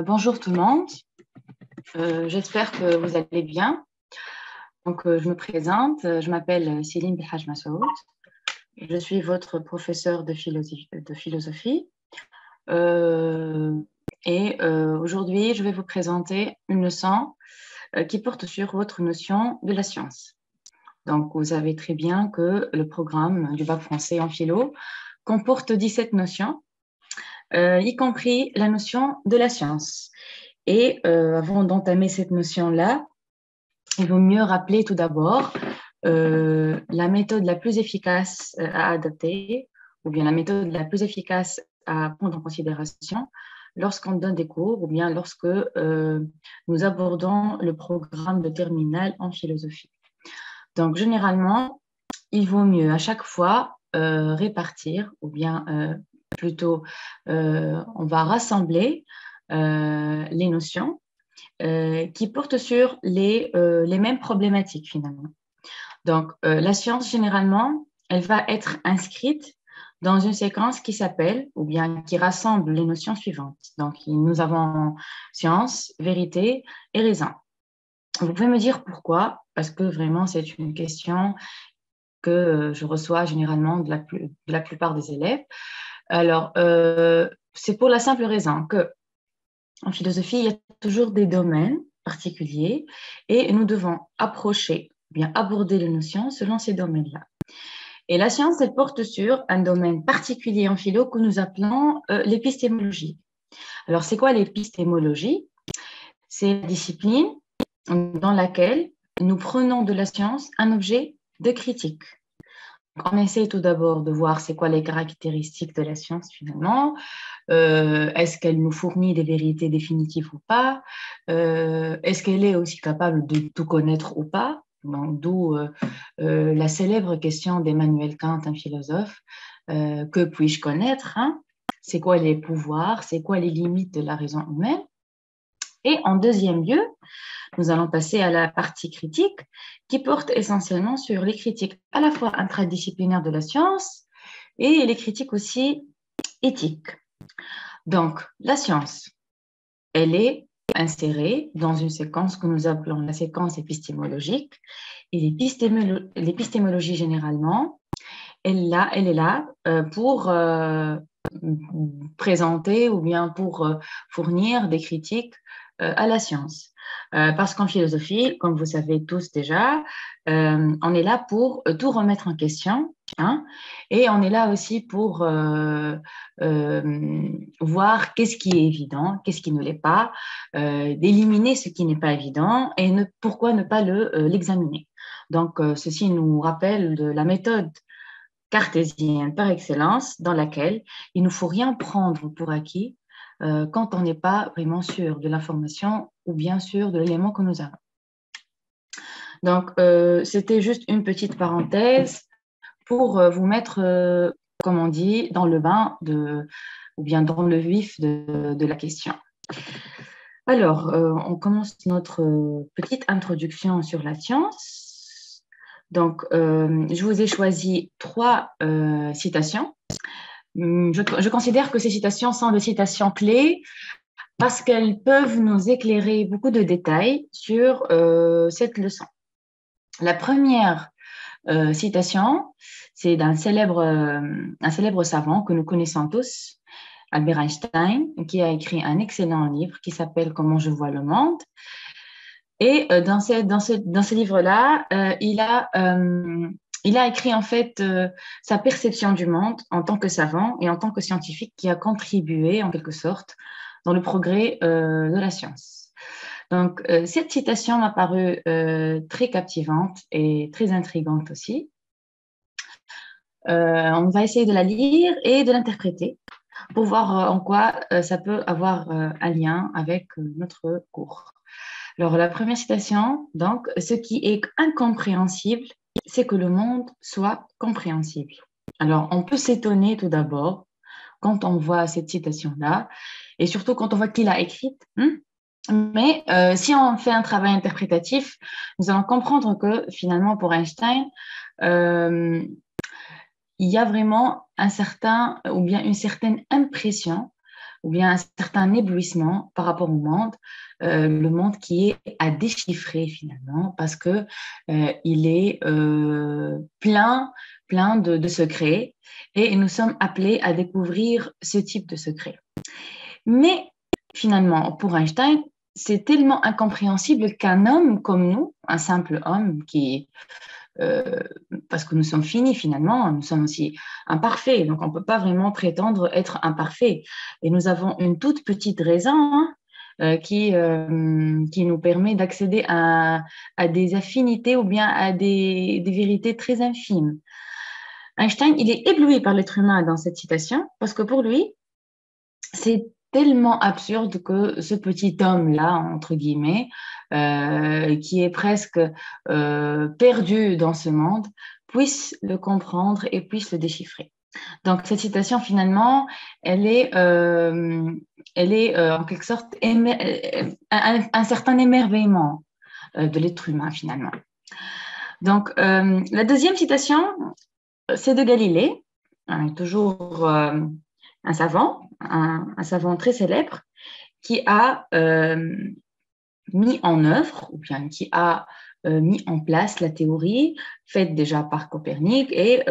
Bonjour tout le monde. J'espère que vous allez bien. Donc, je me présente. Je m'appelle Céline Belhaj Massoud. Je suis votre professeure de philosophie. Aujourd'hui, je vais vous présenter une leçon qui porte sur votre notion de la science. Donc, vous savez très bien que le programme du bac français en philo comporte 17 notions, y compris la notion de la science. Et avant d'entamer cette notion-là, il vaut mieux rappeler tout d'abord la méthode la plus efficace à adopter, ou bien la méthode la plus efficace à prendre en considération lorsqu'on donne des cours, ou bien lorsque nous abordons le programme de terminale en philosophie. Donc, généralement, il vaut mieux à chaque fois répartir, ou bien plutôt, on va rassembler les notions qui portent sur les mêmes problématiques finalement. Donc, la science, généralement, elle va être inscrite dans une séquence qui s'appelle, ou bien qui rassemble les notions suivantes. Donc, nous avons science, vérité et raison. Vous pouvez me dire pourquoi, parce que vraiment, c'est une question que je reçois généralement de la plupart des élèves. Alors, c'est pour la simple raison que en philosophie, il y a toujours des domaines particuliers et nous devons approcher, bien aborder les notions selon ces domaines-là. Et la science, elle porte sur un domaine particulier en philo que nous appelons l'épistémologie. Alors, c'est quoi l'épistémologie? C'est la discipline dans laquelle nous prenons de la science un objet de critique. On essaie tout d'abord de voir c'est quoi les caractéristiques de la science finalement. Est-ce qu'elle nous fournit des vérités définitives ou pas? Est-ce qu'elle est aussi capable de tout connaître ou pas? D'où la célèbre question d'Emmanuel Kant, un philosophe, que puis-je connaître, hein? C'est quoi les pouvoirs? C'est quoi les limites de la raison humaine? Et en deuxième lieu, nous allons passer à la partie critique qui porte essentiellement sur les critiques à la fois intradisciplinaires de la science et les critiques aussi éthiques. Donc, la science, elle est insérée dans une séquence que nous appelons la séquence épistémologique. Et l'épistémologie, généralement, elle est là pour présenter ou bien pour fournir des critiques à la science. Parce qu'en philosophie, comme vous savez tous déjà, on est là pour tout remettre en question, hein, et on est là aussi pour voir qu'est-ce qui est évident, qu'est-ce qui ne l'est pas, d'éliminer ce qui n'est pas évident et pourquoi ne pas l'examiner. Donc, ceci nous rappelle de la méthode cartésienne par excellence dans laquelle il ne faut rien prendre pour acquis quand on n'est pas vraiment sûr de l'information ou bien sûr de l'élément que nous avons. Donc, c'était juste une petite parenthèse pour vous mettre, comme on dit, dans le bain ou bien dans le vif de la question. Alors, on commence notre petite introduction sur la science. Donc, je vous ai choisi 3 citations. Je considère que ces citations sont des citations clés parce qu'elles peuvent nous éclairer beaucoup de détails sur cette leçon. La première citation, c'est d'un un célèbre savant que nous connaissons tous, Albert Einstein, qui a écrit un excellent livre qui s'appelle Comment je vois le monde. Et dans ce livre-là, il a écrit en fait sa perception du monde en tant que savant et en tant que scientifique qui a contribué en quelque sorte dans le progrès de la science. Donc, cette citation m'a paru très captivante et très intrigante aussi. On va essayer de la lire et de l'interpréter pour voir en quoi ça peut avoir un lien avec notre cours. Alors, la première citation, donc, ce qui est incompréhensible, c'est que le monde soit compréhensible. Alors, on peut s'étonner tout d'abord quand on voit cette citation-là, et surtout quand on voit qui l'a écrite. Mais si on fait un travail interprétatif, nous allons comprendre que finalement, pour Einstein, il y a vraiment une certaine impression ou bien un certain éblouissement par rapport au monde, le monde qui est à déchiffrer finalement, parce que il est plein de secrets, et nous sommes appelés à découvrir ce type de secrets. Mais finalement, pour Einstein, c'est tellement incompréhensible qu'un homme comme nous, un simple homme euh, parce que nous sommes finis finalement, nous sommes aussi imparfaits, donc on ne peut pas vraiment prétendre être imparfait. Et nous avons une toute petite raison, hein, qui nous permet d'accéder à des affinités ou bien à des vérités très infimes. Einstein, il est ébloui par l'être humain dans cette citation, parce que pour lui, c'est tellement absurde que ce petit homme-là, entre guillemets, qui est presque perdu dans ce monde, puisse le comprendre et puisse le déchiffrer. Donc, cette citation, finalement, elle est en quelque sorte un certain émerveillement de l'être humain, finalement. Donc, la deuxième citation, c'est de Galilée, toujours un savant, un savant très célèbre, qui a mis en œuvre, ou bien qui a mis en place la théorie faite déjà par Copernic et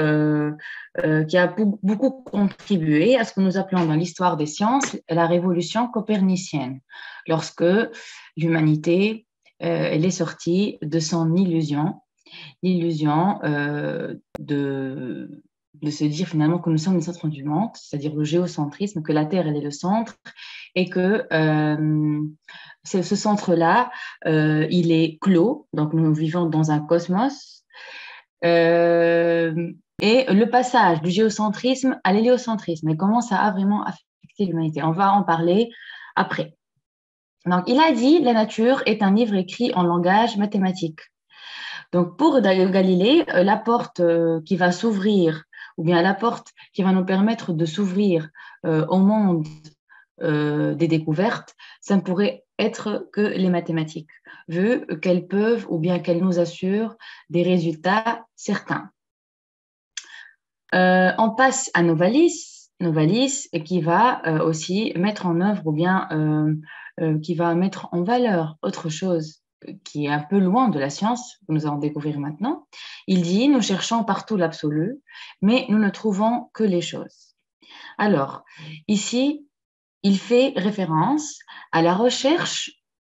qui a beaucoup contribué à ce que nous appelons dans l'histoire des sciences la révolution copernicienne, lorsque l'humanité elle est sortie de son illusion, l'illusion de se dire finalement que nous sommes le centre du monde, c'est-à-dire le géocentrisme, que la Terre elle est le centre et que ce centre-là, il est clos, donc nous vivons dans un cosmos. Et le passage du géocentrisme à l'héliocentrisme, et comment ça a vraiment affecté l'humanité. On va en parler après. Donc, il a dit, la nature est un livre écrit en langage mathématique. Donc, pour Galilée, la porte qui va s'ouvrir, ou bien la porte qui va nous permettre de s'ouvrir au monde des découvertes, ça ne pourrait être que les mathématiques, vu qu'elles peuvent ou bien qu'elles nous assurent des résultats certains. On passe à Novalis qui va aussi mettre en œuvre ou bien qui va mettre en valeur autre chose qui est un peu loin de la science, que nous allons découvrir maintenant. Il dit, nous cherchons partout l'absolu, mais nous ne trouvons que les choses. Alors, ici, il fait référence à la recherche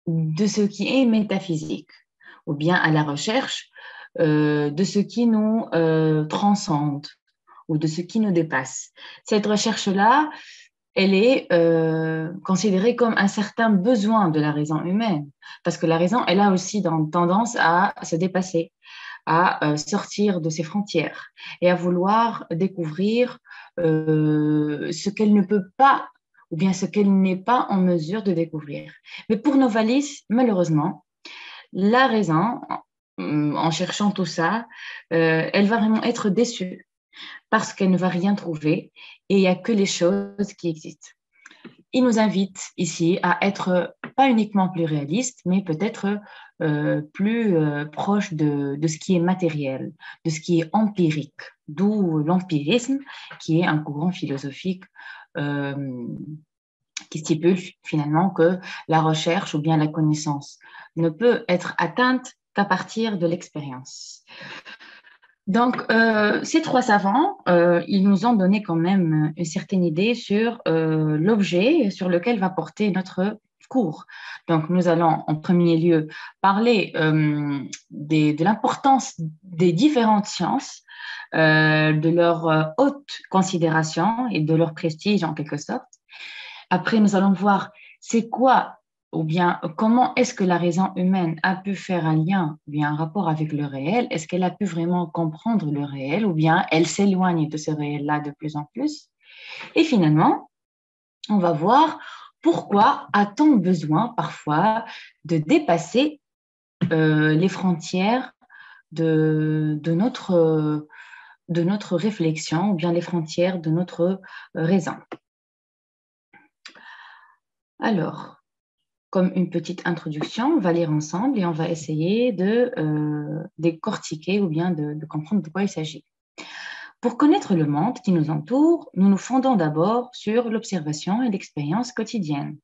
de ce qui est métaphysique, ou bien à la recherche de ce qui nous transcende, ou de ce qui nous dépasse. Cette recherche-là, elle est considérée comme un certain besoin de la raison humaine, parce que la raison, elle a aussi tendance à se dépasser, à sortir de ses frontières et à vouloir découvrir ce qu'elle ne peut pas ou bien ce qu'elle n'est pas en mesure de découvrir. Mais pour Novalis, malheureusement, la raison, en cherchant tout ça, elle va vraiment être déçue parce qu'elle ne va rien trouver et il n'y a que les choses qui existent. Il nous invite ici à être pas uniquement plus réaliste, mais peut-être plus proche de ce qui est matériel, de ce qui est empirique, d'où l'empirisme, qui est un courant philosophique qui stipule finalement que la recherche ou bien la connaissance ne peut être atteinte qu'à partir de l'expérience. Donc, ces trois savants, ils nous ont donné quand même une certaine idée sur l'objet sur lequel va porter notre cours. Donc, nous allons en premier lieu parler de l'importance des différentes sciences, de leur haute considération et de leur prestige en quelque sorte. Après, nous allons voir c'est quoi ou bien comment est-ce que la raison humaine a pu faire un lien ou bien un rapport avec le réel? Est-ce qu'elle a pu vraiment comprendre le réel ou bien elle s'éloigne de ce réel-là de plus en plus? Et finalement, on va voir pourquoi a-t-on besoin parfois de dépasser les frontières de notre réflexion ou bien les frontières de notre raison. Alors, comme une petite introduction, on va lire ensemble et on va essayer de décortiquer ou bien de comprendre de quoi il s'agit. Pour connaître le monde qui nous entoure, nous nous fondons d'abord sur l'observation et l'expérience quotidienne.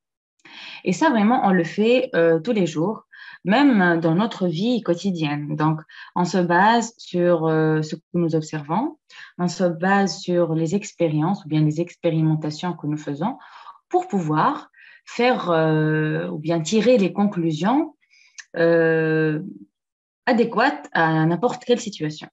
Et ça, vraiment, on le fait tous les jours, même dans notre vie quotidienne. Donc, on se base sur ce que nous observons, on se base sur les expériences ou bien les expérimentations que nous faisons pour pouvoir faire ou bien tirer les conclusions euh, adéquates à n'importe quelle situation.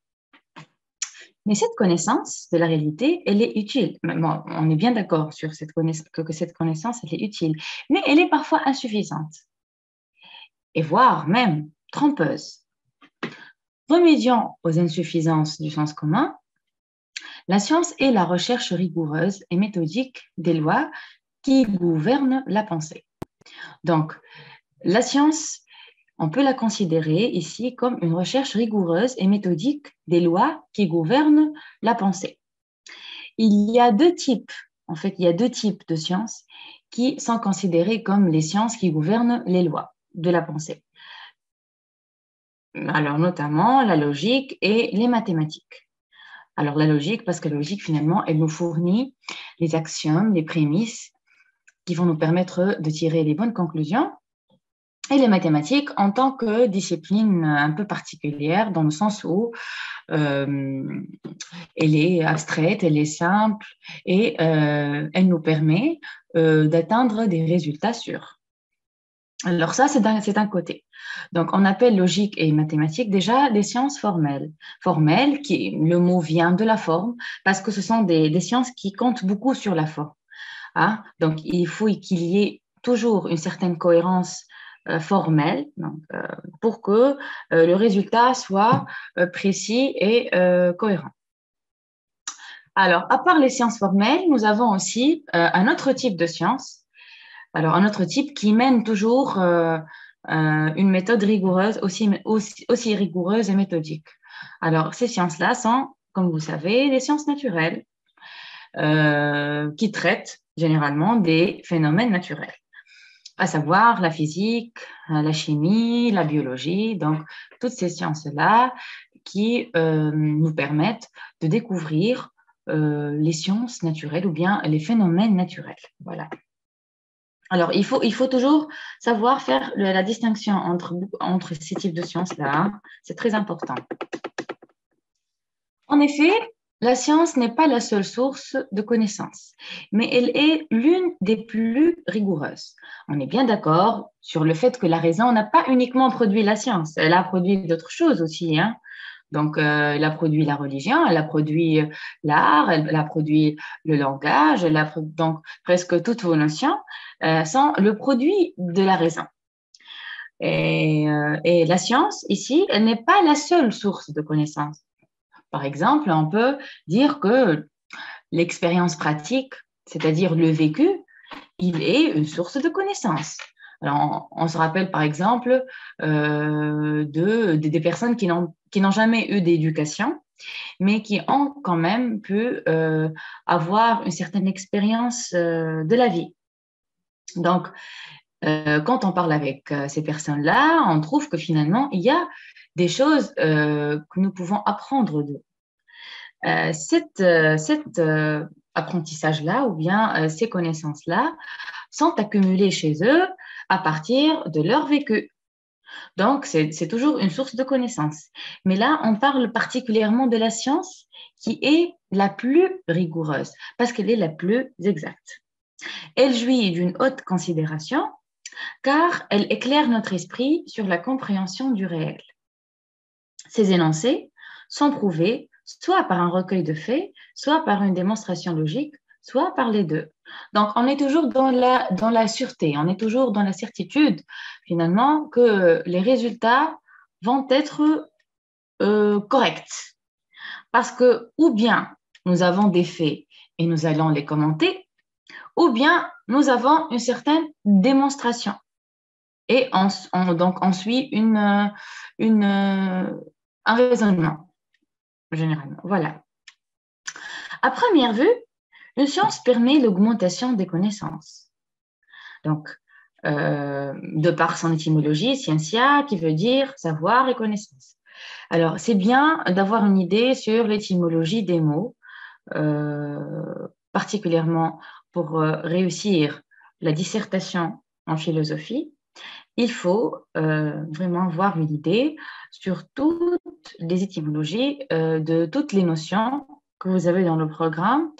Mais cette connaissance de la réalité, elle est utile. Bon, on est bien d'accord sur que cette connaissance, elle est utile, mais elle est parfois insuffisante et voire même trompeuse. Remédiant aux insuffisances du sens commun, la science est la recherche rigoureuse et méthodique des lois qui gouvernent la pensée. Donc, la science, on peut la considérer ici comme une recherche rigoureuse et méthodique des lois qui gouvernent la pensée. Il y a deux types, il y a deux types de sciences qui sont considérées comme les sciences qui gouvernent les lois de la pensée. Alors, notamment la logique et les mathématiques. Alors, la logique, parce que la logique, finalement, elle nous fournit les axiomes, les prémices qui vont nous permettre de tirer les bonnes conclusions. Et les mathématiques en tant que discipline un peu particulière, dans le sens où elle est abstraite, elle est simple et elle nous permet d'atteindre des résultats sûrs. Alors ça, c'est un côté. Donc, on appelle logique et mathématiques déjà des sciences formelles. Formelles, le mot vient de la forme, parce que ce sont des sciences qui comptent beaucoup sur la forme. Hein? Donc, il faut qu'il y ait toujours une certaine cohérence formelle donc, pour que le résultat soit précis et cohérent. Alors, à part les sciences formelles, nous avons aussi un autre type de sciences. Alors, un autre type qui mène toujours une méthode rigoureuse, aussi rigoureuse et méthodique. Alors, ces sciences-là sont, comme vous savez, des sciences naturelles qui traitent généralement des phénomènes naturels, à savoir la physique, la chimie, la biologie, donc toutes ces sciences-là qui nous permettent de découvrir les sciences naturelles ou bien les phénomènes naturels. Voilà. Alors, il faut toujours savoir faire la distinction entre ces types de sciences-là. C'est très important. En effet, la science n'est pas la seule source de connaissances, mais elle est l'une des plus rigoureuses. On est bien d'accord sur le fait que la raison n'a pas uniquement produit la science, elle a produit d'autres choses aussi, hein. Donc, elle a produit la religion, elle a produit l'art, elle a produit le langage, donc presque toutes vos notions sont le produit de la raison. Et la science, ici, elle n'est pas la seule source de connaissances. Par exemple, on peut dire que l'expérience pratique, c'est-à-dire le vécu, il est une source de connaissances. Alors, on se rappelle par exemple des personnes qui n'ont jamais eu d'éducation, mais qui ont quand même pu avoir une certaine expérience de la vie. Donc, quand on parle avec ces personnes-là, on trouve que finalement, il y a des choses que nous pouvons apprendre d'eux. Cet apprentissage-là ou bien ces connaissances-là sont accumulées chez eux à partir de leur vécu. Donc, c'est toujours une source de connaissances. Mais là, on parle particulièrement de la science qui est la plus rigoureuse parce qu'elle est la plus exacte. Elle jouit d'une haute considération car elle éclaire notre esprit sur la compréhension du réel. Ces énoncés sont prouvés soit par un recueil de faits, soit par une démonstration logique, soit par les deux. Donc, on est toujours dans la sûreté, on est toujours dans la certitude, finalement, que les résultats vont être corrects. Parce que, ou bien nous avons des faits et nous allons les commenter, ou bien nous avons une certaine démonstration. Et donc, on suit un raisonnement, généralement. Voilà. À première vue, une science permet l'augmentation des connaissances. Donc, de par son étymologie, scientia, qui veut dire savoir et connaissance. Alors, c'est bien d'avoir une idée sur l'étymologie des mots, particulièrement pour réussir la dissertation en philosophie, il faut vraiment avoir une idée sur toutes les étymologies de toutes les notions que vous avez dans le programme,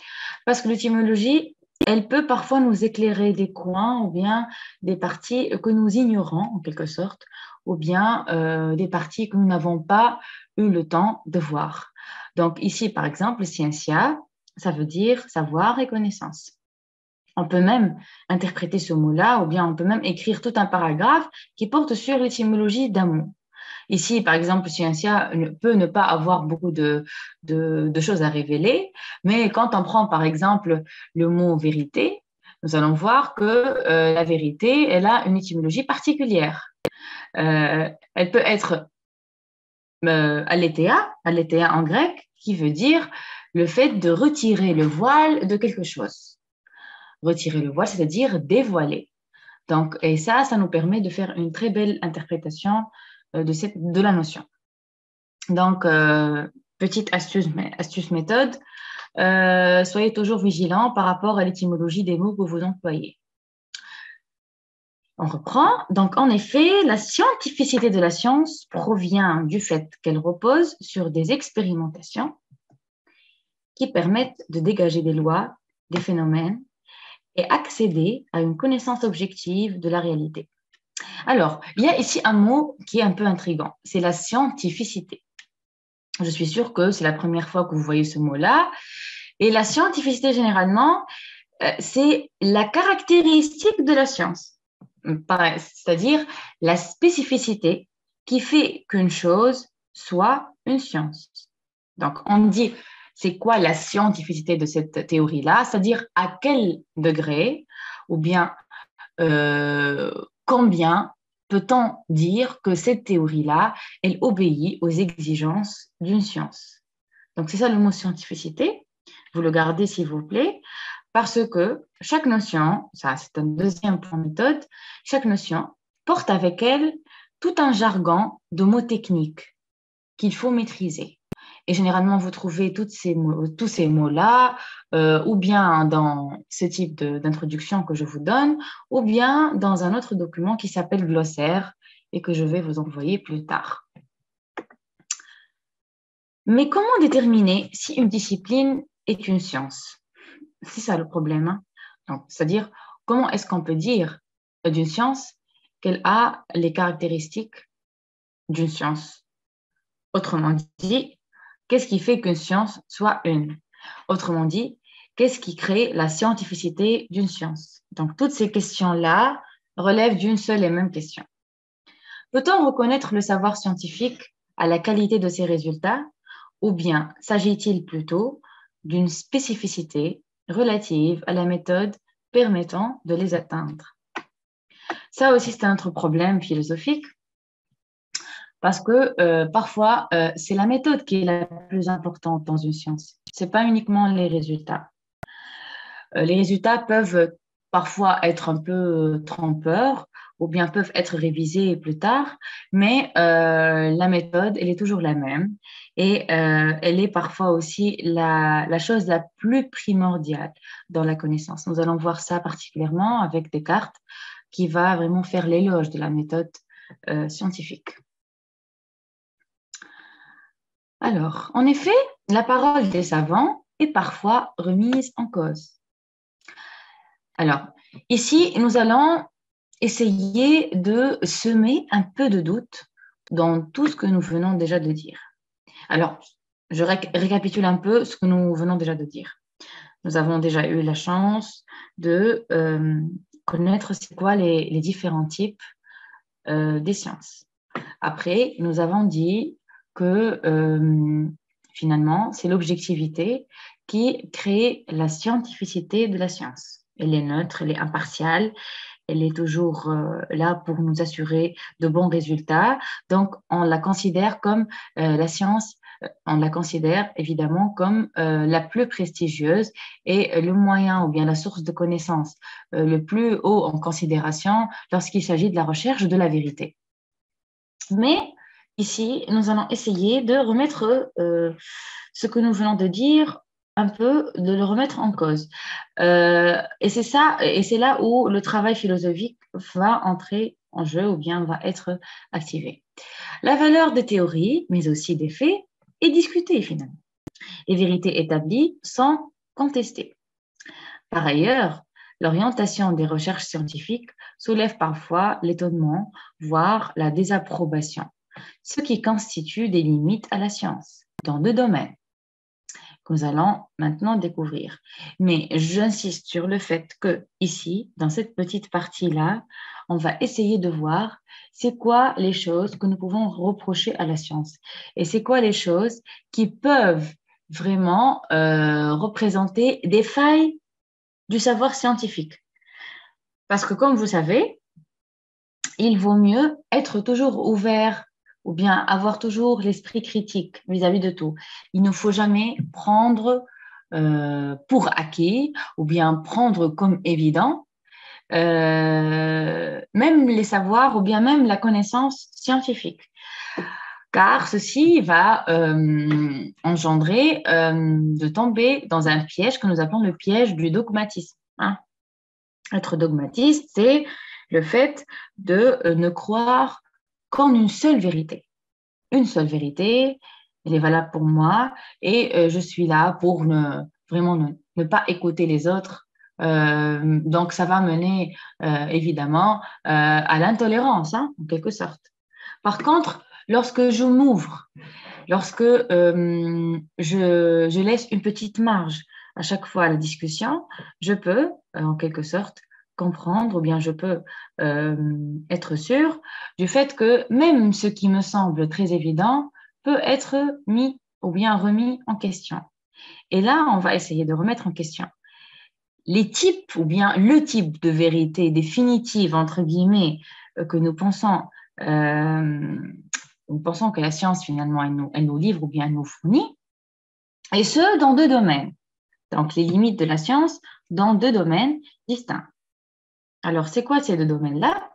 parce que l'étymologie, elle peut parfois nous éclairer des coins ou bien des parties que nous ignorons en quelque sorte, ou bien des parties que nous n'avons pas eu le temps de voir. Donc ici, par exemple, scientia, ça veut dire savoir et connaissance. On peut même interpréter ce mot-là, ou bien on peut même écrire tout un paragraphe qui porte sur l'étymologie d'un mot. Ici, par exemple, Scientia peut ne pas avoir beaucoup de choses à révéler, mais quand on prend, par exemple, le mot vérité, nous allons voir que la vérité, elle a une étymologie particulière. Elle peut être aletheia en grec, qui veut dire le fait de retirer le voile de quelque chose. Retirer le voile, c'est-à-dire dévoiler. Donc, et ça nous permet de faire une très belle interprétation de la notion. Donc, petite astuce méthode, soyez toujours vigilant par rapport à l'étymologie des mots que vous employez. On reprend. Donc, en effet, la scientificité de la science provient du fait qu'elle repose sur des expérimentations qui permettent de dégager des lois, des phénomènes et accéder à une connaissance objective de la réalité. Alors, il y a ici un mot qui est un peu intriguant, c'est la scientificité. Je suis sûre que c'est la première fois que vous voyez ce mot-là. Et la scientificité, généralement, c'est la caractéristique de la science, c'est-à-dire la spécificité qui fait qu'une chose soit une science. Donc, on dit, c'est quoi la scientificité de cette théorie-là, c'est-à-dire à quel degré ou bien combien peut-on dire que cette théorie-là, elle obéit aux exigences d'une science. Donc, c'est ça le mot scientificité. Vous le gardez, s'il vous plaît, parce que chaque notion, ça c'est un deuxième point de méthode, chaque notion porte avec elle tout un jargon de mots techniques qu'il faut maîtriser. Et généralement, vous trouvez tous ces mots-là, ou bien dans ce type d'introduction que je vous donne, ou bien dans un autre document qui s'appelle glossaire et que je vais vous envoyer plus tard. Mais comment déterminer si une discipline est une science? C'est ça le problème. Hein? Donc, c'est-à-dire, comment est-ce qu'on peut dire d'une science qu'elle a les caractéristiques d'une science? Autrement dit, qu'est-ce qui fait qu'une science soit une? Autrement dit, qu'est-ce qui crée la scientificité d'une science? Donc, toutes ces questions-là relèvent d'une seule et même question. Peut-on reconnaître le savoir scientifique à la qualité de ses résultats, ou bien s'agit-il plutôt d'une spécificité relative à la méthode permettant de les atteindre? Ça aussi, c'est un autre problème philosophique, parce que parfois, c'est la méthode qui est la plus importante dans une science. Ce n'est pas uniquement les résultats. Les résultats peuvent parfois être un peu trompeurs ou bien peuvent être révisés plus tard, mais la méthode, elle est toujours la même et elle est parfois aussi la chose la plus primordiale dans la connaissance. Nous allons voir ça particulièrement avec Descartes, qui va vraiment faire l'éloge de la méthode scientifique. Alors, en effet, la parole des savants est parfois remise en cause. Alors, ici, nous allons essayer de semer un peu de doute dans tout ce que nous venons déjà de dire. Alors, je récapitule un peu ce que nous venons déjà de dire. Nous avons déjà eu la chance de connaître c'est quoi les différents types des sciences. Après, nous avons dit que finalement, c'est l'objectivité qui crée la scientificité de la science. Elle est neutre, elle est impartiale, elle est toujours là pour nous assurer de bons résultats. Donc, on la considère comme la science, on la considère évidemment comme la plus prestigieuse et le moyen ou bien la source de connaissance le plus haut en considération lorsqu'il s'agit de la recherche de la vérité. Mais ici, nous allons essayer de remettre ce que nous venons de dire un peu de le remettre en cause. Et c'est ça, et c'est là où le travail philosophique va entrer en jeu ou bien va être activé. La valeur des théories, mais aussi des faits, est discutée finalement. Les vérités établies sont contestées. Par ailleurs, l'orientation des recherches scientifiques soulève parfois l'étonnement, voire la désapprobation, ce qui constitue des limites à la science dans deux domaines que nous allons maintenant découvrir. Mais j'insiste sur le fait que ici, dans cette petite partie-là, on va essayer de voir c'est quoi les choses que nous pouvons reprocher à la science et c'est quoi les choses qui peuvent vraiment représenter des failles du savoir scientifique. Parce que comme vous savez, il vaut mieux être toujours ouvert ou bien avoir toujours l'esprit critique vis-à-vis de tout. Il ne faut jamais prendre pour acquis ou bien prendre comme évident même les savoirs ou bien même la connaissance scientifique. Car ceci va engendrer de tomber dans un piège que nous appelons le piège du dogmatisme. Hein. Être dogmatiste, c'est le fait de ne croire qu'en une seule vérité. Une seule vérité, elle est valable pour moi et je suis là pour vraiment ne pas écouter les autres. Donc, ça va mener évidemment à l'intolérance, hein, en quelque sorte. Par contre, lorsque je m'ouvre, lorsque je laisse une petite marge à chaque fois à la discussion, je peux, en quelque sorte, comprendre ou bien je peux être sûr du fait que même ce qui me semble très évident peut être mis ou bien remis en question. Et là, on va essayer de remettre en question les types ou bien le type de vérité définitive, entre guillemets, que nous pensons que la science, finalement, elle nous livre ou bien elle nous fournit, et ce, dans deux domaines. Donc, les limites de la science dans deux domaines distincts. Alors, c'est quoi ces deux domaines-là?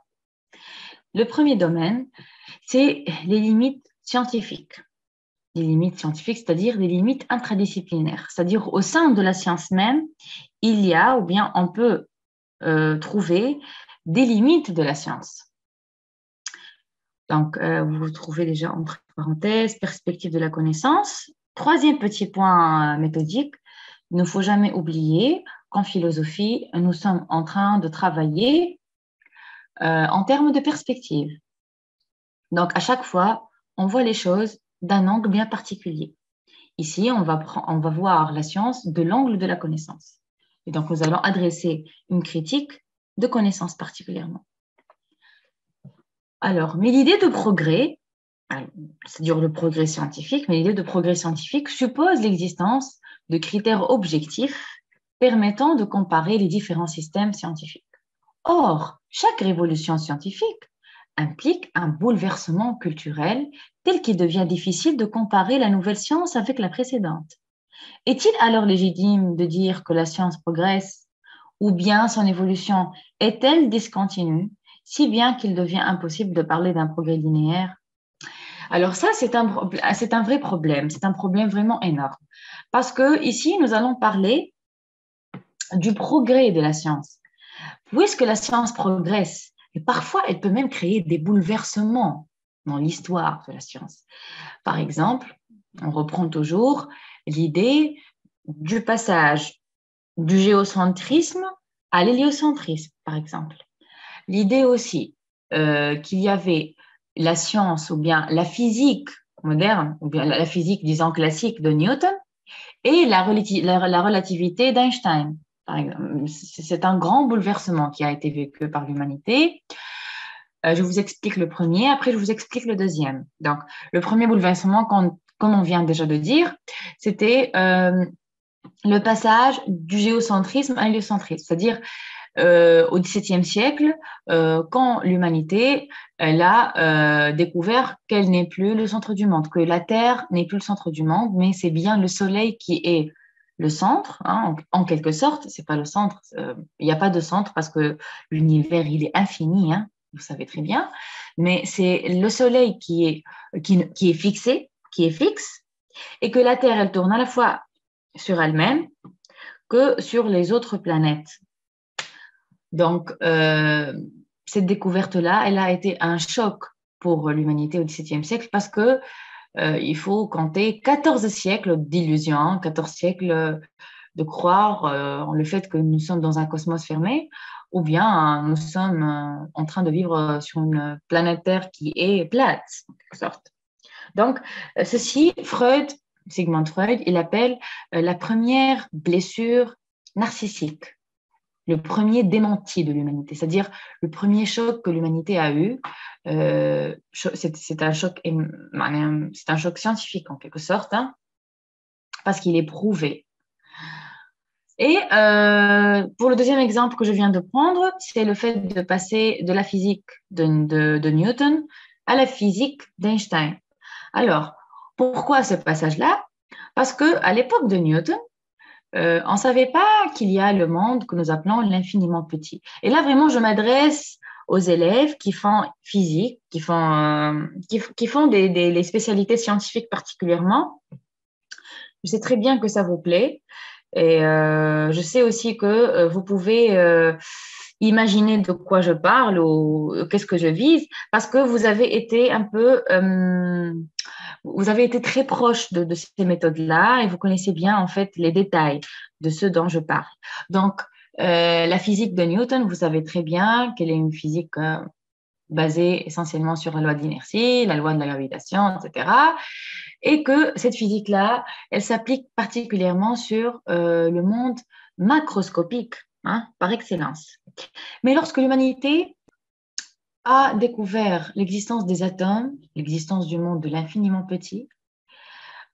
Le premier domaine, c'est les limites scientifiques. Les limites scientifiques, c'est-à-dire des limites intradisciplinaires. C'est-à-dire, au sein de la science même, il y a ou bien on peut trouver des limites de la science. Donc, vous trouvez déjà entre parenthèses, perspective de la connaissance. Troisième petit point méthodique, il ne faut jamais oublier qu'en philosophie, nous sommes en train de travailler en termes de perspective. Donc, à chaque fois, on voit les choses d'un angle bien particulier. Ici, on va voir la science de l'angle de la connaissance. Et donc, nous allons adresser une critique de connaissance particulièrement. Alors, mais l'idée de progrès, c'est-à-dire le progrès scientifique, mais l'idée de progrès scientifique suppose l'existence de critères objectifs permettant de comparer les différents systèmes scientifiques. Or, chaque révolution scientifique implique un bouleversement culturel tel qu'il devient difficile de comparer la nouvelle science avec la précédente. Est-il alors légitime de dire que la science progresse ou bien son évolution est-elle discontinue, si bien qu'il devient impossible de parler d'un progrès linéaire? Alors ça, c'est un vrai problème, c'est un problème vraiment énorme. Parce que ici, nous allons parler du progrès de la science. Puisque la science progresse, et parfois elle peut même créer des bouleversements dans l'histoire de la science. Par exemple, on reprend toujours l'idée du passage du géocentrisme à l'héliocentrisme, par exemple. L'idée aussi qu'il y avait la science ou bien la physique moderne, ou bien la physique, disons, classique de Newton, et la relativité d'Einstein. C'est un grand bouleversement qui a été vécu par l'humanité. Je vous explique le premier, après je vous explique le deuxième. Donc, le premier bouleversement, comme on vient déjà de dire, c'était le passage du géocentrisme à l'héliocentrisme, c'est-à-dire au XVIIe siècle, quand l'humanité elle a découvert qu'elle n'est plus le centre du monde, que la Terre n'est plus le centre du monde, mais c'est bien le Soleil qui est le centre, hein, en quelque sorte. C'est pas le centre, il n'y a pas de centre parce que l'univers il est infini, hein, vous savez très bien, mais c'est le Soleil qui est fixé, qui est fixe, et que la Terre elle tourne à la fois sur elle-même que sur les autres planètes. Donc, cette découverte-là, elle a été un choc pour l'humanité au XVIIe siècle parce que il faut compter 14 siècles d'illusions, 14 siècles de croire en le fait que nous sommes dans un cosmos fermé, ou bien nous sommes en train de vivre sur une planète Terre qui est plate, en quelque sorte. Donc, ceci, Sigmund Freud, il appelle la première blessure narcissique, le premier démenti de l'humanité, c'est-à-dire le premier choc que l'humanité a eu. C'est un choc scientifique en quelque sorte, hein, parce qu'il est prouvé. Et pour le deuxième exemple que je viens de prendre, c'est le fait de passer de la physique de Newton à la physique d'Einstein. Alors, pourquoi ce passage-là? Parce qu'à l'époque de Newton, on ne savait pas qu'il y a le monde que nous appelons l'infiniment petit. Et là, vraiment, je m'adresse aux élèves qui font physique, qui font les spécialités scientifiques particulièrement. Je sais très bien que ça vous plaît. Et je sais aussi que vous pouvez imaginer de quoi je parle ou qu'est-ce que je vise, parce que vous avez été vous avez été très proche de ces méthodes-là et vous connaissez bien en fait les détails de ce dont je parle. Donc, la physique de Newton, vous savez très bien qu'elle est une physique basée essentiellement sur la loi de l'inertie, la loi de la gravitation, etc. Et que cette physique-là, elle s'applique particulièrement sur le monde macroscopique, hein, par excellence. Mais lorsque l'humanité a découvert l'existence des atomes, l'existence du monde de l'infiniment petit,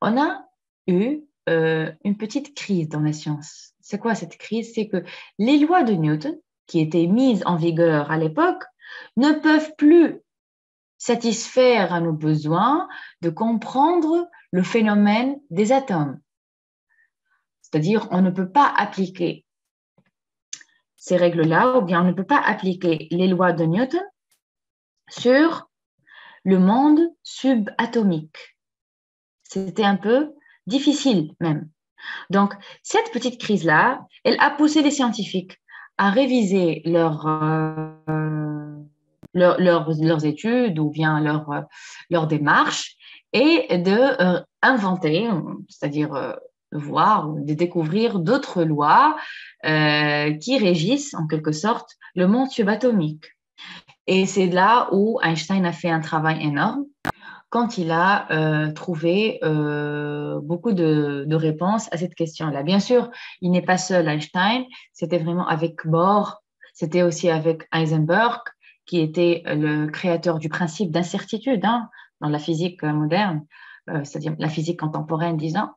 on a eu une petite crise dans la science. C'est quoi cette crise? C'est que les lois de Newton, qui étaient mises en vigueur à l'époque, ne peuvent plus satisfaire à nos besoins de comprendre le phénomène des atomes. C'est-à-dire, on ne peut pas appliquer ces règles-là, ou bien on ne peut pas appliquer les lois de Newton sur le monde subatomique. C'était un peu difficile même. Donc, cette petite crise-là, elle a poussé les scientifiques à réviser leurs études ou bien leur démarche et de inventer, c'est-à-dire voir, de découvrir d'autres lois qui régissent en quelque sorte le monde subatomique. Et c'est là où Einstein a fait un travail énorme quand il a trouvé beaucoup de réponses à cette question-là. Bien sûr, il n'est pas seul, Einstein, c'était vraiment avec Bohr, c'était aussi avec Heisenberg, qui était le créateur du principe d'incertitude dans la physique moderne, c'est-à-dire la physique contemporaine, disons.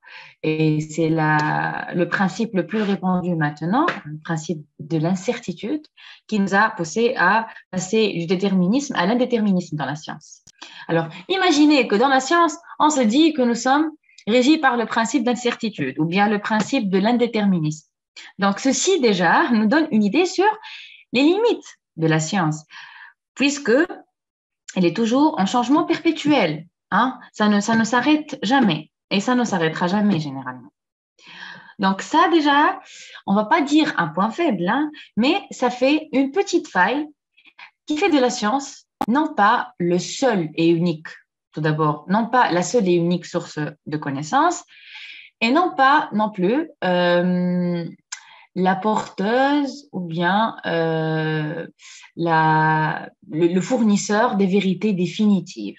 Et c'est le principe le plus répandu maintenant, le principe de l'incertitude, qui nous a poussé à passer du déterminisme à l'indéterminisme dans la science. Alors, imaginez que dans la science, on se dit que nous sommes régis par le principe d'incertitude ou bien le principe de l'indéterminisme. Donc, ceci déjà nous donne une idée sur les limites de la science, puisque elle est toujours en changement perpétuel. Ça ne s'arrête jamais et ça ne s'arrêtera jamais généralement. Donc ça déjà, on ne va pas dire un point faible, mais ça fait une petite faille qui fait de la science non pas le seul et unique, tout d'abord, non pas la seule et unique source de connaissances, et non pas non plus la porteuse ou bien le fournisseur des vérités définitives.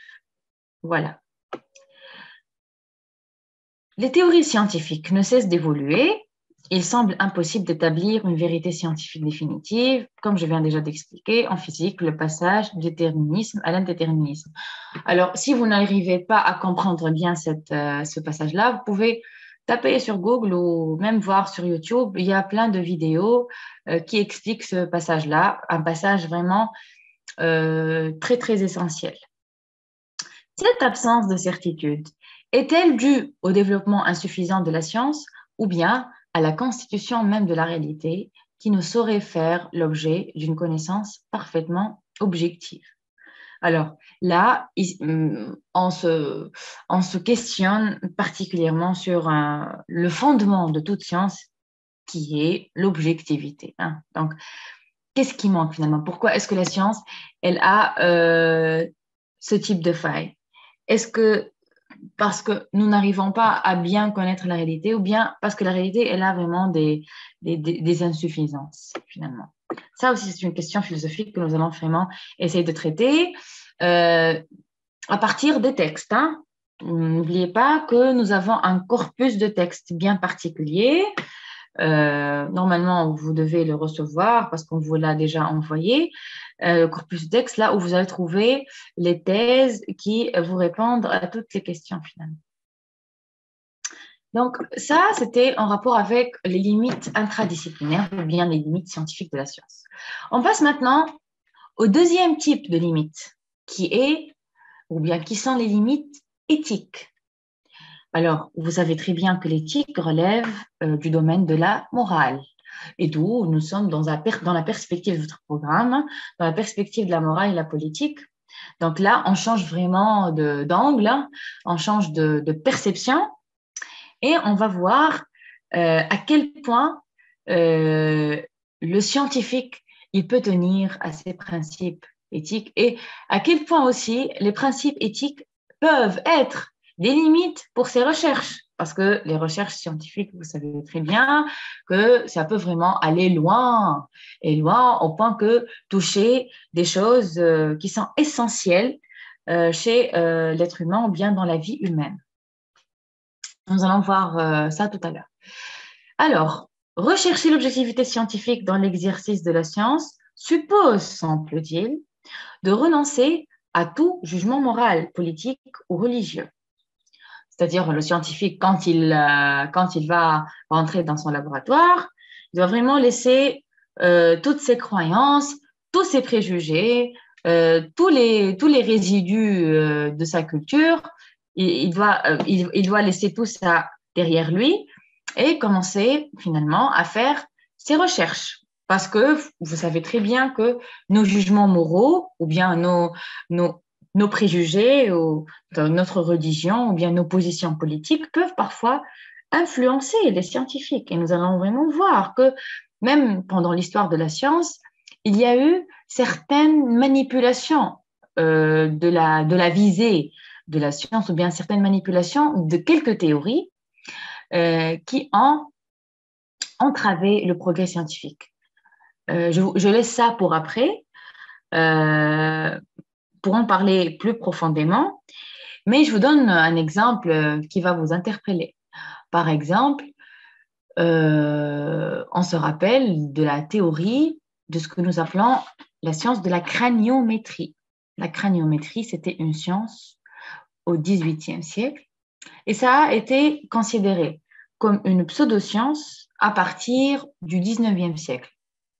Voilà. Les théories scientifiques ne cessent d'évoluer. Il semble impossible d'établir une vérité scientifique définitive, comme je viens déjà d'expliquer, en physique, le passage du déterminisme à l'indéterminisme. Alors, si vous n'arrivez pas à comprendre bien ce passage-là, vous pouvez taper sur Google ou même voir sur YouTube. Il y a plein de vidéos qui expliquent ce passage-là, un passage vraiment très, très essentiel. Cette absence de certitude est-elle due au développement insuffisant de la science ou bien à la constitution même de la réalité qui ne saurait faire l'objet d'une connaissance parfaitement objective? Alors là, on se questionne particulièrement sur le fondement de toute science qui est l'objectivité, hein. Donc, qu'est-ce qui manque finalement? Pourquoi est-ce que la science, elle a ce type de faille? Est-ce que parce que nous n'arrivons pas à bien connaître la réalité ou bien parce que la réalité, elle a vraiment des insuffisances finalement? Ça aussi, c'est une question philosophique que nous allons vraiment essayer de traiter à partir des textes, hein. N'oubliez pas que nous avons un corpus de textes bien particulier. Normalement, vous devez le recevoir parce qu'on vous l'a déjà envoyé. Le corpus de texte, là où vous allez trouver les thèses qui vous répondent à toutes les questions finalement. Donc, ça, c'était en rapport avec les limites intradisciplinaires ou bien les limites scientifiques de la science. On passe maintenant au deuxième type de limite qui sont les limites éthiques. Alors, vous savez très bien que l'éthique relève du domaine de la morale. Et d'où nous sommes dans la perspective de votre programme, dans la perspective de la morale et la politique. Donc là, on change vraiment d'angle, on change de perception et on va voir à quel point le scientifique il peut tenir à ces principes éthiques et à quel point aussi les principes éthiques peuvent être des limites pour ces recherches. Parce que les recherches scientifiques, vous savez très bien que ça peut vraiment aller loin, et loin au point que toucher des choses qui sont essentielles chez l'être humain ou bien dans la vie humaine. Nous allons voir ça tout à l'heure. Alors, rechercher l'objectivité scientifique dans l'exercice de la science suppose, semble-t-il, de renoncer à tout jugement moral, politique ou religieux. C'est-à-dire le scientifique, quand il va rentrer dans son laboratoire, il doit vraiment laisser toutes ses croyances, tous ses préjugés, tous les résidus de sa culture. Il doit laisser tout ça derrière lui et commencer finalement à faire ses recherches. Parce que vous savez très bien que nos jugements moraux ou bien nos préjugés ou notre religion ou bien nos positions politiques peuvent parfois influencer les scientifiques. Et nous allons vraiment voir que même pendant l'histoire de la science, il y a eu certaines manipulations de la visée de la science ou bien certaines manipulations de quelques théories qui ont entravé le progrès scientifique. Je laisse ça pour après, pour en parler plus profondément, mais je vous donne un exemple qui va vous interpeller. Par exemple, on se rappelle de la théorie de ce que nous appelons la science de la craniométrie. La craniométrie, c'était une science au XVIIIe siècle et ça a été considéré comme une pseudoscience à partir du XIXe siècle.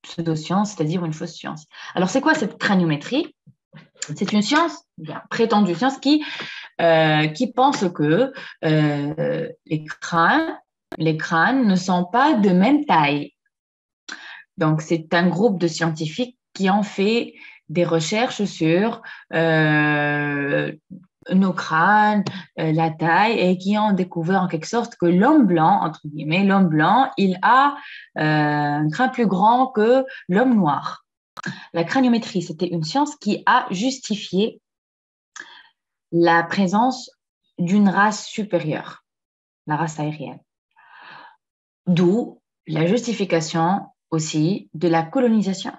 Pseudoscience, c'est-à-dire une fausse science. Alors, c'est quoi cette craniométrie? C'est une science, bien prétendue science, qui pense que les crânes ne sont pas de même taille. Donc, c'est un groupe de scientifiques qui ont fait des recherches sur nos crânes, la taille, et qui ont découvert en quelque sorte que l'homme blanc, entre guillemets, l'homme blanc, il a un crâne plus grand que l'homme noir. La craniométrie, c'était une science qui a justifié la présence d'une race supérieure, la race aérienne. D'où la justification aussi de la colonisation.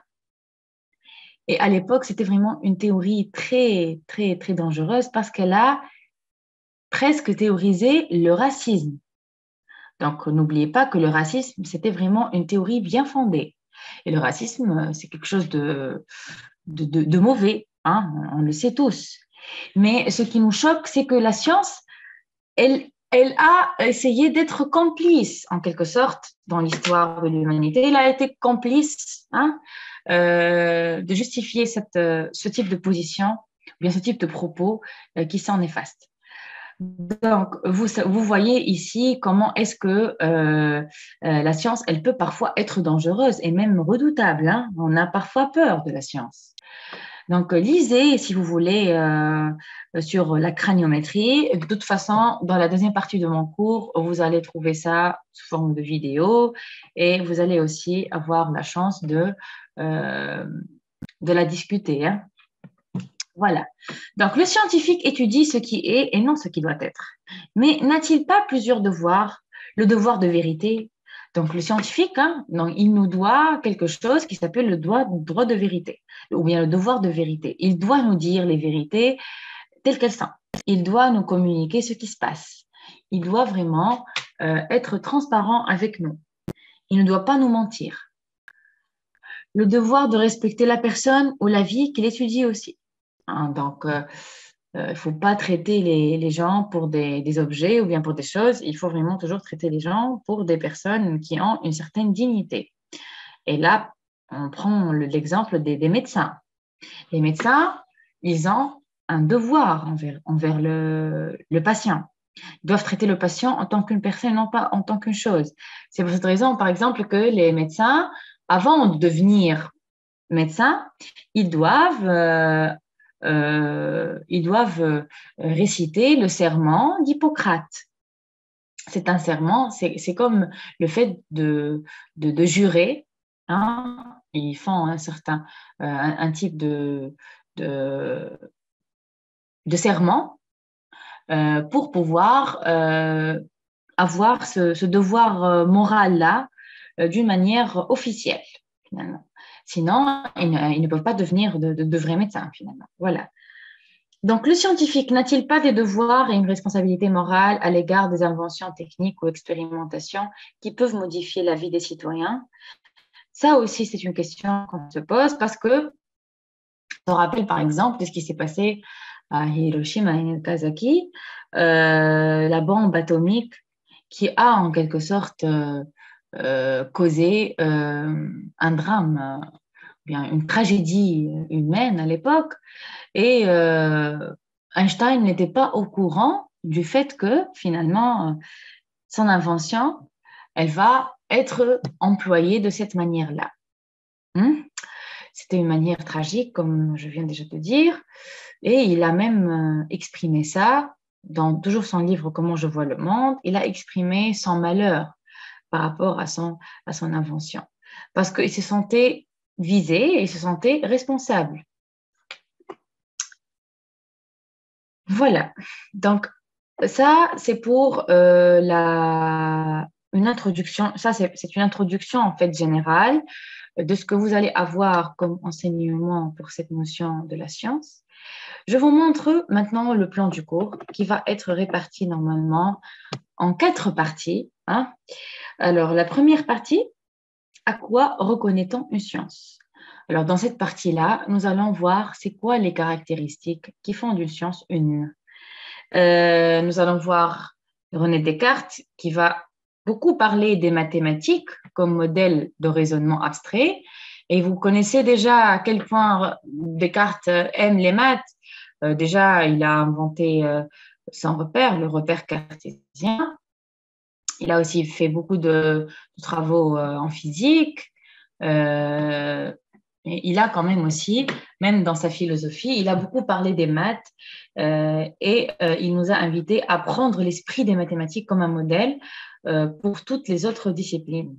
Et à l'époque, c'était vraiment une théorie très, très, très dangereuse parce qu'elle a presque théorisé le racisme. Donc, n'oubliez pas que le racisme, c'était vraiment une théorie bien fondée. Et le racisme, c'est quelque chose de mauvais, hein, on le sait tous. Mais ce qui nous choque, c'est que la science, elle a essayé d'être complice, en quelque sorte, dans l'histoire de l'humanité. Elle a été complice de justifier ce type de position, ou bien ce type de propos qui sont néfastes. Donc, vous voyez ici comment est-ce que la science, elle peut parfois être dangereuse et même redoutable, hein. On a parfois peur de la science. Donc, lisez si vous voulez sur la craniométrie. De toute façon, dans la deuxième partie de mon cours, vous allez trouver ça sous forme de vidéo et vous allez aussi avoir la chance euh, de la discuter, hein. Voilà. Donc, le scientifique étudie ce qui est et non ce qui doit être. Mais n'a-t-il pas plusieurs devoirs? Le devoir de vérité. Donc, le scientifique, hein, donc, il nous doit quelque chose qui s'appelle le droit de vérité, ou bien le devoir de vérité. Il doit nous dire les vérités telles qu'elles sont. Il doit nous communiquer ce qui se passe. Il doit vraiment être transparent avec nous. Il ne doit pas nous mentir. Le devoir de respecter la personne ou la vie qu'il étudie aussi. Hein, donc, il ne faut pas traiter les gens pour des objets ou bien pour des choses. Il faut vraiment toujours traiter les gens pour des personnes qui ont une certaine dignité. Et là, on prend l'exemple des médecins. Les médecins, ils ont un devoir envers le patient. Ils doivent traiter le patient en tant qu'une personne, non pas en tant qu'une chose. C'est pour cette raison, par exemple, que les médecins, avant de devenir médecins, ils doivent réciter le serment d'Hippocrate. C'est un serment, c'est comme le fait de jurer, hein. Ils font un type de, de serment pour pouvoir avoir ce devoir moral-là d'une manière officielle, finalement. Sinon, ils ne peuvent pas devenir de vrais médecins, finalement. Voilà. Donc, le scientifique n'a-t-il pas des devoirs et une responsabilité morale à l'égard des inventions techniques ou expérimentations qui peuvent modifier la vie des citoyens? Ça aussi, c'est une question qu'on se pose parce que on rappelle par exemple de ce qui s'est passé à Hiroshima et Nagasaki, la bombe atomique qui a en quelque sorte causé un drame, bien une tragédie humaine à l'époque. Et Einstein n'était pas au courant du fait que finalement, son invention, elle va être employée de cette manière-là. C'était une manière tragique, comme je viens déjà de dire. Et il a même exprimé ça dans toujours son livre Comment je vois le monde. Il a exprimé son malheur par rapport à son invention. Parce qu'il se sentait visé et il se sentait responsable. Voilà. Donc, ça, c'est pour une introduction. Ça, c'est une introduction en fait générale de ce que vous allez avoir comme enseignement pour cette notion de la science. Je vous montre maintenant le plan du cours qui va être réparti normalement en 4 parties, hein. Alors, la première partie, à quoi reconnaît-on une science? Alors, dans cette partie-là, nous allons voir c'est quoi les caractéristiques qui font d'une science une. Nous allons voir René Descartes qui va beaucoup parler des mathématiques comme modèle de raisonnement abstrait. Et vous connaissez déjà à quel point Descartes aime les maths. Déjà, il a inventé son repère, le repère cartésien. Il a aussi fait beaucoup de travaux en physique. Il a quand même aussi, même dans sa philosophie, il a beaucoup parlé des maths et il nous a invités à prendre l'esprit des mathématiques comme un modèle pour toutes les autres disciplines.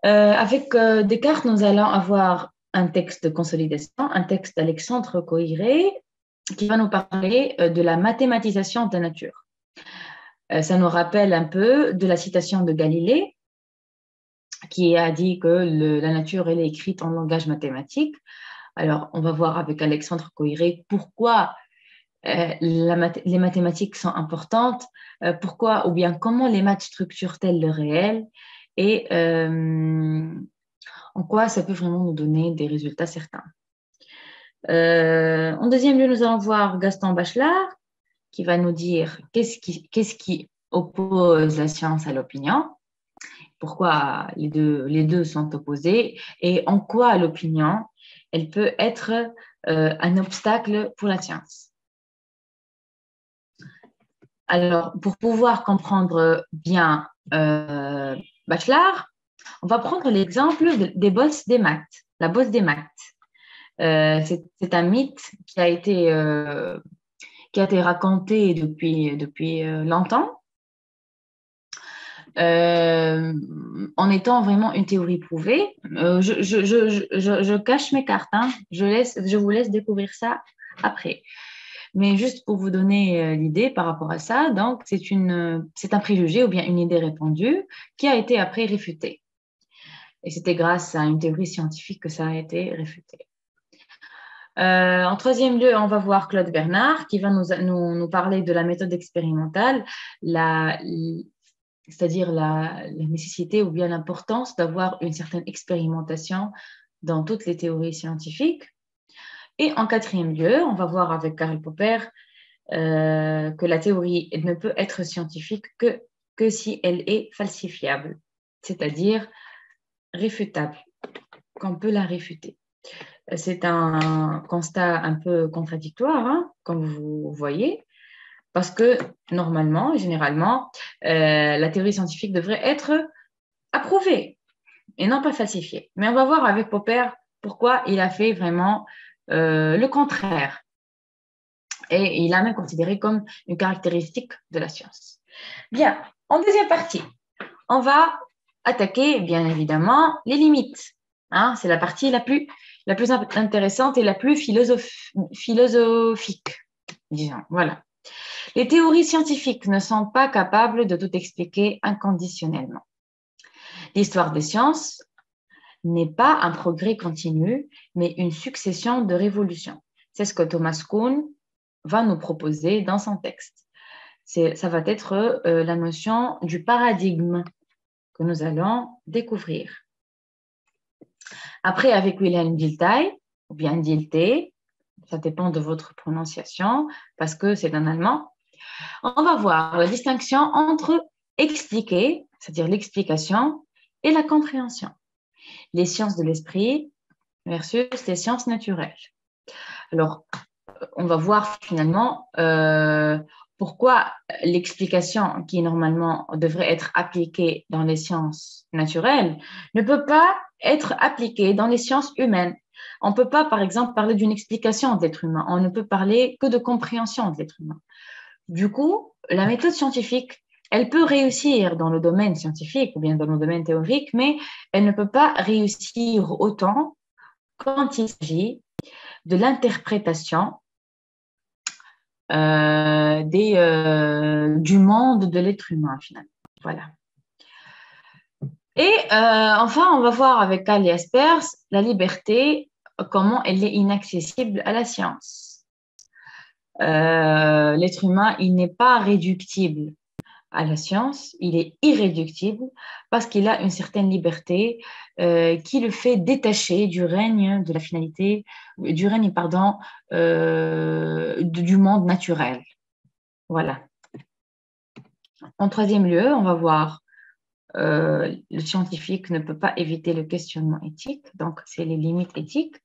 Avec Descartes, nous allons avoir un texte de consolidation, un texte d'Alexandre Coiré qui va nous parler de la mathématisation de la nature. Ça nous rappelle un peu de la citation de Galilée qui a dit que la nature elle est écrite en langage mathématique. Alors, on va voir avec Alexandre Coiré pourquoi les mathématiques sont importantes, pourquoi ou bien comment les maths structurent-elles le réel et en quoi ça peut vraiment nous donner des résultats certains. En deuxième lieu, nous allons voir Gaston Bachelard qui va nous dire qu'est-ce qui oppose la science à l'opinion, pourquoi les deux sont opposés et en quoi l'opinion, elle peut être un obstacle pour la science. Alors, pour pouvoir comprendre bien Bachelard, on va prendre l'exemple des bosses des maths, la bosse des maths. C'est un mythe qui a été raconté depuis longtemps, en étant vraiment une théorie prouvée. Je cache mes cartes, hein. Je vous laisse découvrir ça après. Mais juste pour vous donner l'idée par rapport à ça, donc c'est un préjugé ou bien une idée répandue qui a été après réfutée. Et c'était grâce à une théorie scientifique que ça a été réfuté. En troisième lieu, on va voir Claude Bernard qui va nous parler de la méthode expérimentale, c'est-à-dire la nécessité ou bien l'importance d'avoir une certaine expérimentation dans toutes les théories scientifiques. Et en quatrième lieu, on va voir avec Karl Popper que la théorie ne peut être scientifique que si elle est falsifiable, c'est-à-dire réfutable, qu'on peut la réfuter. C'est un constat un peu contradictoire, hein, comme vous voyez, parce que normalement, généralement, la théorie scientifique devrait être approuvée et non pas falsifiée. Mais on va voir avec Popper pourquoi il a fait vraiment le contraire. Et il l'a même considéré comme une caractéristique de la science. Bien, en deuxième partie, on va attaquer, bien évidemment, les limites. Hein, c'est la partie la plus intéressante et la plus philosophique, disons. Voilà. Les théories scientifiques ne sont pas capables de tout expliquer inconditionnellement. L'histoire des sciences n'est pas un progrès continu, mais une succession de révolutions. C'est ce que Thomas Kuhn va nous proposer dans son texte. Ça va être la notion du paradigme que nous allons découvrir. Après, avec Wilhelm Dilthey, ou bien Dilthey, ça dépend de votre prononciation, parce que c'est un allemand, on va voir la distinction entre expliquer, c'est-à-dire l'explication, et la compréhension. Les sciences de l'esprit versus les sciences naturelles. Alors, on va voir finalement pourquoi l'explication qui normalement devrait être appliquée dans les sciences naturelles ne peut pas être appliquée dans les sciences humaines. On ne peut pas, par exemple, parler d'une explication de l'être humain. On ne peut parler que de compréhension de l'être humain. Du coup, la méthode scientifique, elle peut réussir dans le domaine scientifique ou bien dans le domaine théorique, mais elle ne peut pas réussir autant quand il s'agit de l'interprétation du monde de l'être humain, finalement. Voilà. Et enfin, on va voir avec Karl Jaspers la liberté, comment elle est inaccessible à la science. L'être humain, il n'est pas réductible à la science, il est irréductible parce qu'il a une certaine liberté qui le fait détacher du règne de la finalité, du règne, pardon, du monde naturel. Voilà. En troisième lieu, on va voir le scientifique ne peut pas éviter le questionnement éthique, donc c'est les limites éthiques.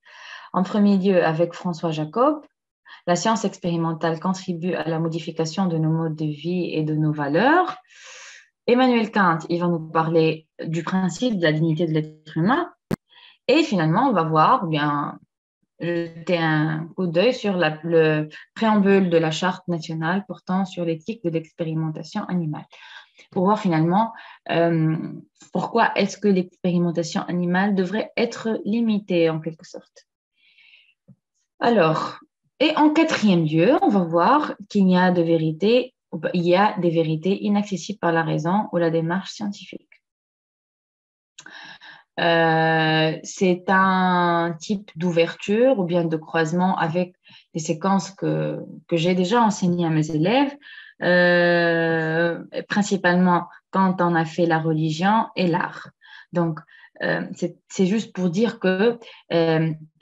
En premier lieu, avec François Jacob, la science expérimentale contribue à la modification de nos modes de vie et de nos valeurs. Emmanuel Kant, il va nous parler du principe de la dignité de l'être humain. Et finalement, on va voir, bien, jeter un coup d'œil sur le préambule de la Charte nationale portant sur l'éthique de l'expérimentation animale, pour voir finalement pourquoi est-ce que l'expérimentation animale devrait être limitée en quelque sorte. Alors, et en quatrième lieu, on va voir qu'il y a des vérités inaccessibles par la raison ou la démarche scientifique. C'est un type d'ouverture ou bien de croisement avec des séquences que j'ai déjà enseignées à mes élèves, principalement quand on a fait la religion et l'art. Donc, c'est juste pour dire que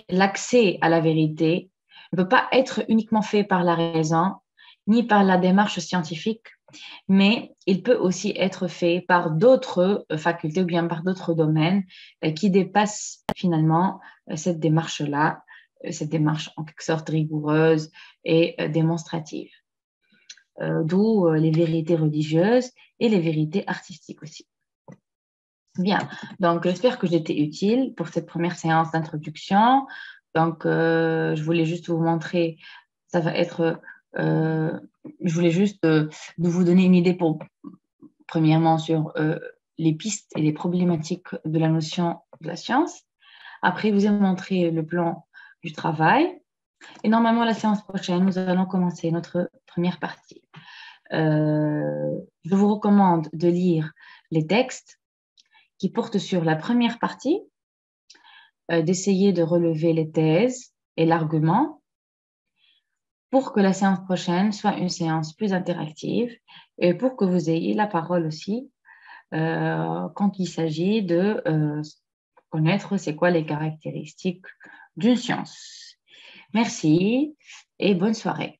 l'accès à la vérité ne peut pas être uniquement fait par la raison ni par la démarche scientifique, mais il peut aussi être fait par d'autres facultés ou bien par d'autres domaines qui dépassent finalement cette démarche-là, cette démarche en quelque sorte rigoureuse et démonstrative. D'où les vérités religieuses et les vérités artistiques aussi. Bien, donc j'espère que j'ai été utile pour cette première séance d'introduction. Donc, je voulais juste vous montrer, ça va être, je voulais juste de vous donner une idée premièrement, sur les pistes et les problématiques de la notion de la science. Après, vous ai montré le plan du travail. Et normalement, la séance prochaine, nous allons commencer notre première partie. Je vous recommande de lire les textes qui portent sur la première partie, d'essayer de relever les thèses et l'argument pour que la séance prochaine soit une séance plus interactive et pour que vous ayez la parole aussi quand il s'agit de connaître c'est quoi les caractéristiques d'une science. Merci et bonne soirée.